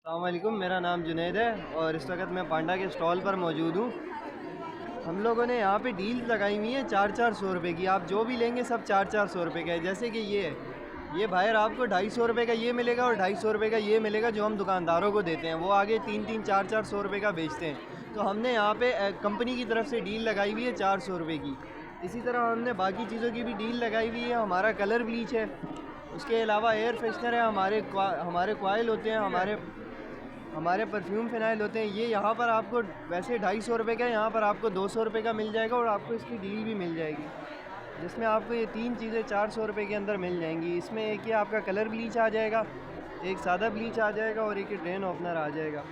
अस्सलामुअलैकुम, मेरा नाम जुनैद है और इस वक्त मैं पांडा के स्टॉल पर मौजूद हूँ। हम लोगों ने यहाँ पे डील लगाई हुई है 400-400 रुपये की। आप जो भी लेंगे सब 400-400 रुपये का है। जैसे कि ये बाहर आपको 250 रुपये का ये मिलेगा और 250 रुपये का ये मिलेगा जो हम दुकानदारों को देते हैं। वो आगे 3-3, 400-400 रुपये का बेचते हैं। तो हमने यहाँ पे कंपनी की तरफ से डील लगाई हुई है 400 रुपये की। इसी तरह हमने बाकी चीज़ों की भी डील लगाई हुई है। हमारा कलर ब्लीच है, उसके अलावा एयर फ्रेशनर है, हमारे कॉयल होते हैं, हमारे परफ्यूम फ़िनाइल होते हैं। ये यहाँ पर आपको वैसे 250 रुपये का है, यहाँ पर आपको 200 रुपये का मिल जाएगा और आपको इसकी डील भी मिल जाएगी, जिसमें आपको ये 3 चीज़ें 400 रुपये के अंदर मिल जाएंगी। इसमें एक ये आपका कलर ब्लीच आ जाएगा, एक सादा ब्लीच आ जाएगा और एक ड्रेन ओपनर आ जाएगा।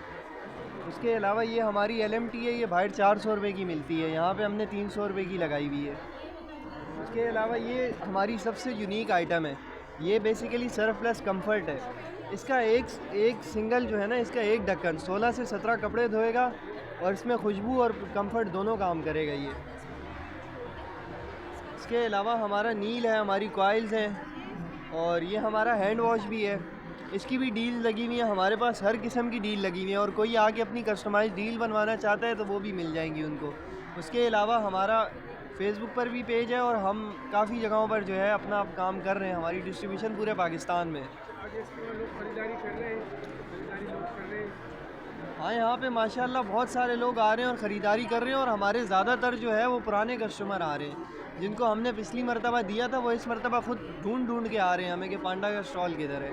उसके अलावा ये हमारी LMT है, ये बाहर 400 रुपये की मिलती है, यहाँ पे हमने 300 रुपये की लगाई हुई है। उसके अलावा ये हमारी सबसे यूनिक आइटम है, ये बेसिकली सर्फ प्लस कम्फर्ट है। इसका एक सिंगल जो है ना, इसका एक ढक्कन 16 से 17 कपड़े धोएगा और इसमें खुशबू और कंफर्ट दोनों काम करेगा ये। इसके अलावा हमारा नील है, हमारी कॉइल्स हैं और ये हमारा हैंड वॉश भी है। इसकी भी डील लगी हुई है, हमारे पास हर किस्म की डील लगी हुई है और कोई आके अपनी कस्टमाइज डील बनवाना चाहता है तो वो भी मिल जाएंगी उनको। उसके अलावा हमारा फेसबुक पर भी पेज है और हम काफ़ी जगहों पर जो है अपना काम कर रहे हैं। हमारी डिस्ट्रीब्यूशन पूरे पाकिस्तान में। आगे इसमें लोग खरीदारी कर रहे हैं, खरीदारी लोग कर रहे हैं। हाँ, यहाँ पे माशाल्लाह बहुत सारे लोग आ रहे हैं और ख़रीदारी कर रहे हैं और हमारे ज़्यादातर जो है वो पुराने कस्टमर आ रहे हैं, जिनको हमने पिछली मरतबा दिया था वो इस मरतबा ख़ुद ढूंढ के आ रहे हैं हमें कि पांडा का स्टॉल किधर है।